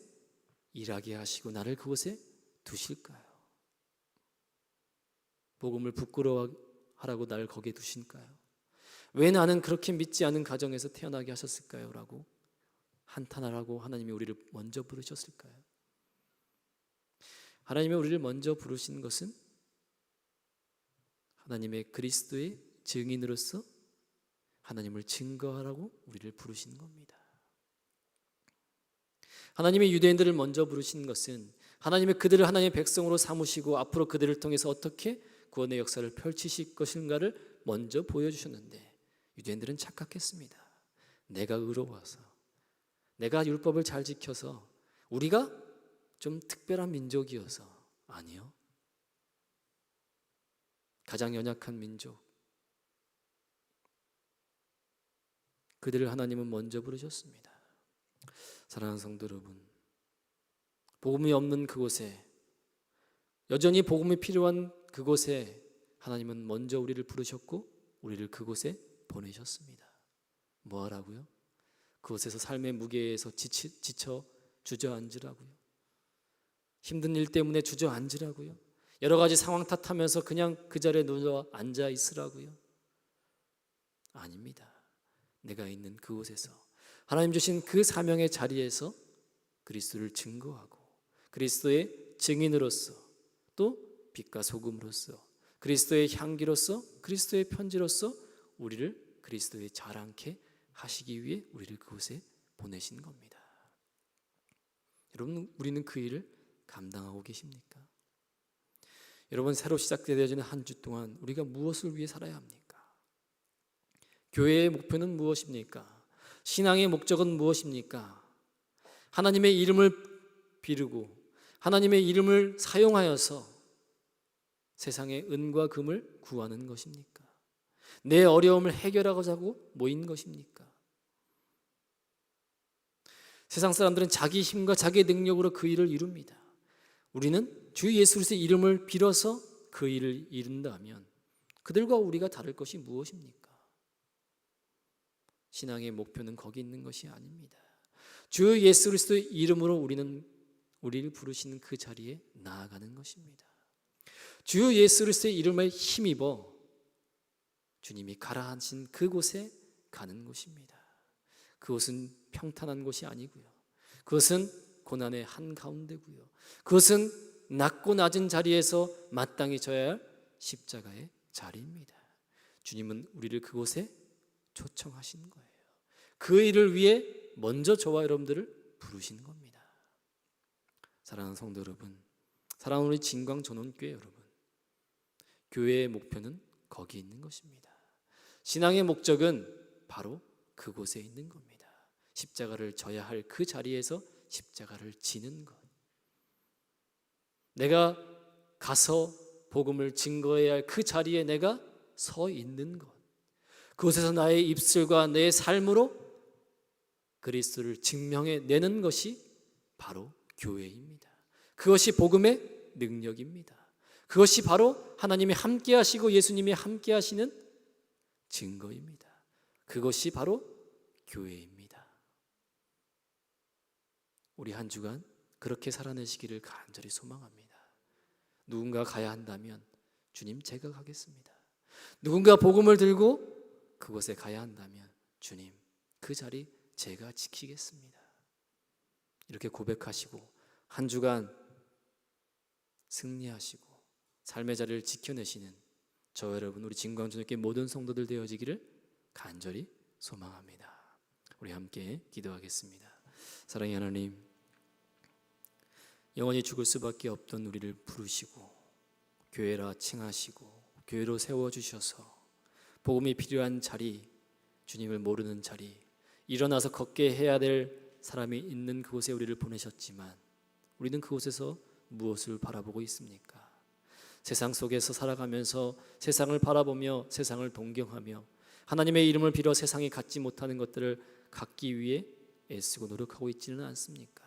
일하게 하시고 나를 그곳에 두실까요? 복음을 부끄러워하라고 나를 거기에 두실까요? 왜 나는 그렇게 믿지 않은 가정에서 태어나게 하셨을까요? 라고 한탄하라고 하나님이 우리를 먼저 부르셨을까요? 하나님이 우리를 먼저 부르신 것은 하나님의 그리스도의 증인으로서 하나님을 증거하라고 우리를 부르신 겁니다. 하나님의 유대인들을 먼저 부르신 것은 하나님의 그들을 하나님의 백성으로 삼으시고 앞으로 그들을 통해서 어떻게 구원의 역사를 펼치실 것인가를 먼저 보여주셨는데 유대인들은 착각했습니다. 내가 의로워서, 내가 율법을 잘 지켜서, 우리가 좀 특별한 민족이어서. 아니요, 가장 연약한 민족, 그들을 하나님은 먼저 부르셨습니다. 사랑하는 성도 여러분, 복음이 없는 그곳에, 여전히 복음이 필요한 그곳에 하나님은 먼저 우리를 부르셨고 우리를 그곳에 보내셨습니다. 뭐 하라고요? 그곳에서 삶의 무게에서 지쳐 주저앉으라고요. 힘든 일 때문에 주저앉으라고요. 여러 가지 상황 탓하면서 그냥 그 자리에 누워 앉아 있으라고요. 아닙니다. 내가 있는 그곳에서 하나님 주신 그 사명의 자리에서 그리스도를 증거하고 그리스도의 증인으로서, 또 빛과 소금으로서, 그리스도의 향기로서, 그리스도의 편지로서 우리를 그리스도의 자랑케 하시기 위해 우리를 그곳에 보내신 겁니다. 여러분, 우리는 그 일을 감당하고 계십니까? 여러분, 새로 시작되어지는 한 주 동안 우리가 무엇을 위해 살아야 합니까? 교회의 목표는 무엇입니까? 신앙의 목적은 무엇입니까? 하나님의 이름을 비르고 하나님의 이름을 사용하여서 세상의 은과 금을 구하는 것입니까? 내 어려움을 해결하고자 하고 모인 것입니까? 세상 사람들은 자기 힘과 자기 능력으로 그 일을 이룹니다. 우리는 주 예수 그리스도의 이름을 빌어서 그 일을 이룬다면 그들과 우리가 다를 것이 무엇입니까? 신앙의 목표는 거기 있는 것이 아닙니다. 주 예수 그리스도의 이름으로 우리를 부르시는 그 자리에 나아가는 것입니다. 주 예수 그리스도의 이름에 힘입어 주님이 가라 하신 그곳에 가는 곳입니다. 그곳은 평탄한 곳이 아니고요. 그것은 고난의 한가운데고요. 그것은 낮고 낮은 자리에서 마땅히 져야 할 십자가의 자리입니다. 주님은 우리를 그곳에 초청하신 거예요. 그 일을 위해 먼저 저와 여러분들을 부르신 겁니다. 사랑하는 성도 여러분, 사랑하는 우리 진광전원교회 여러분, 교회의 목표는 거기 있는 것입니다. 신앙의 목적은 바로 그곳에 있는 겁니다. 십자가를 져야 할 그 자리에서 십자가를 지는 것, 내가 가서 복음을 증거해야 할 그 자리에 내가 서 있는 것, 그곳에서 나의 입술과 내 삶으로 그리스도를 증명해내는 것이 바로 교회입니다. 그것이 복음의 능력입니다. 그것이 바로 하나님이 함께 하시고 예수님이 함께 하시는 증거입니다. 그것이 바로 교회입니다. 우리 한 주간 그렇게 살아내시기를 간절히 소망합니다. 누군가 가야 한다면 주님 제가 가겠습니다. 누군가 복음을 들고 그곳에 가야 한다면 주님 그 자리 제가 지키겠습니다. 이렇게 고백하시고 한 주간 승리하시고 삶의 자리를 지켜내시는 저 여러분, 우리 진광전교회 모든 성도들 되어지기를 간절히 소망합니다. 우리 함께 기도하겠습니다. 사랑의 하나님, 영원히 죽을 수밖에 없던 우리를 부르시고 교회라 칭하시고 교회로 세워주셔서 복음이 필요한 자리, 주님을 모르는 자리, 일어나서 걷게 해야 될 사람이 있는 그곳에 우리를 보내셨지만 우리는 그곳에서 무엇을 바라보고 있습니까? 세상 속에서 살아가면서 세상을 바라보며 세상을 동경하며 하나님의 이름을 빌어 세상이 갖지 못하는 것들을 갖기 위해 애쓰고 노력하고 있지는 않습니까?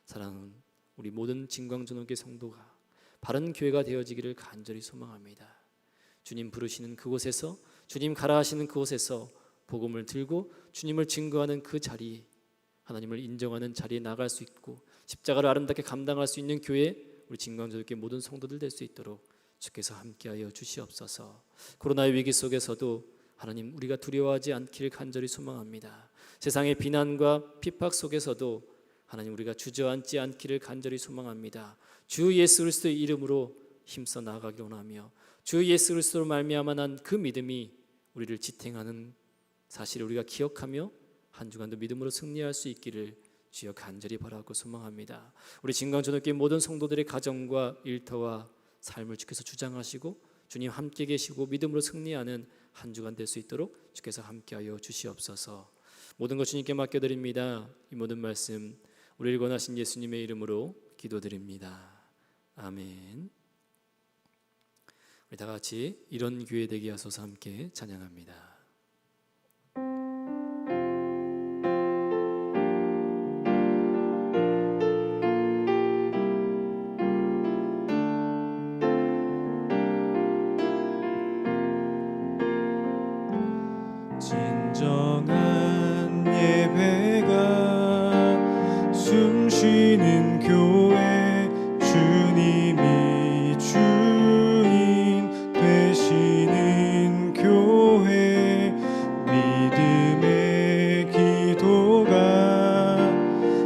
사랑하는 우리 모든 진광전원교회 성도가 바른 교회가 되어지기를 간절히 소망합니다. 주님 부르시는 그곳에서, 주님 가라 하시는 그곳에서 복음을 들고 주님을 증거하는 그 자리, 하나님을 인정하는 자리에 나갈 수 있고 십자가를 아름답게 감당할 수 있는 교회, 우리 진광전교회 모든 성도들 될 수 있도록 주께서 함께하여 주시옵소서. 코로나의 위기 속에서도 하나님 우리가 두려워하지 않기를 간절히 소망합니다. 세상의 비난과 핍박 속에서도 하나님 우리가 주저앉지 않기를 간절히 소망합니다. 주 예수 그리스도의 이름으로 힘써 나아가길 원하며 주 예수 그리스도로 말미암아 난 그 믿음이 우리를 지탱하는 사실을 우리가 기억하며 한 주간도 믿음으로 승리할 수 있기를 주여 간절히 바라고 소망합니다. 우리 진광전교회 모든 성도들의 가정과 일터와 삶을 주께서 주장하시고 주님 함께 계시고 믿음으로 승리하는 한 주간 될 수 있도록 주께서 함께하여 주시옵소서. 모든 것 주님께 맡겨드립니다. 이 모든 말씀 우리를 권하신 예수님의 이름으로 기도드립니다. 아멘. 우리 다 같이 이런 교회 되게 하소서 함께 찬양합니다. 진정한 예배가 숨쉬는 교회, 주님이 주인 되시는 교회, 믿음의 기도가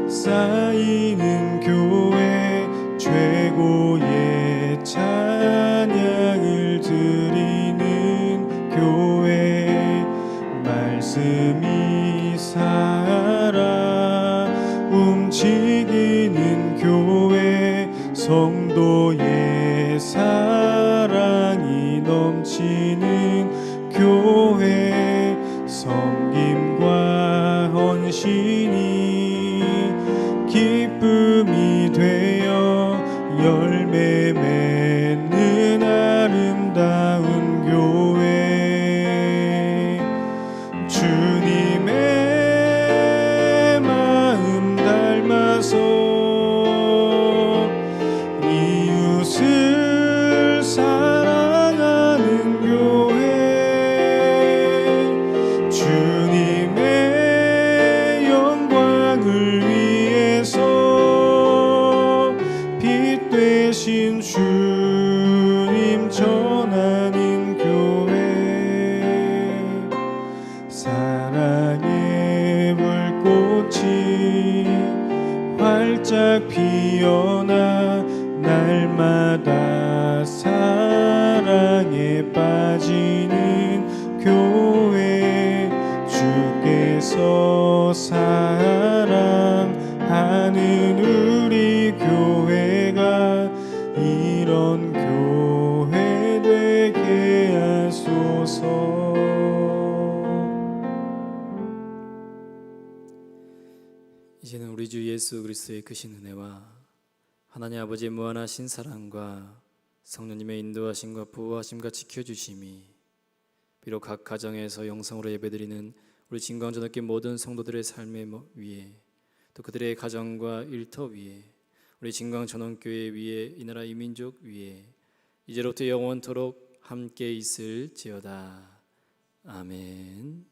쌓이는 교회, 최고의 찬양을 드리는 교회, 말씀이 살아 움직이는 교회, 성도의 사랑이 넘치는 교회, 섬김과 헌신이 기쁨이 되어 열매 맺는 아름다운 교회, 주님의 마음 닮아서 이웃을 사랑하는 교회, 주님의 영광을 위해서 빛 되신 주님 전하는 교회, 사랑의 불꽃이 활짝 피어나 날마다 사랑에 빠지는 교회, 주께서 사랑하는 우리 우리 교회가 이런 교회 되게 하소서. 이제는 우리 주 예수 그리스도의 크신 은혜와 하나님 아버지의 무한하신 사랑과 성령님의 인도하심과 보호하심과 지켜주심이 비록 각 가정에서 영성으로 예배드리는 우리 진광전학교 모든 성도들의 삶의 위에, 또 그들의 가정과 일터 위에, 우리 진광전원교회 위에, 이 나라 이 민족 위에 이제로부터 영원토록 함께 있을지어다. 아멘.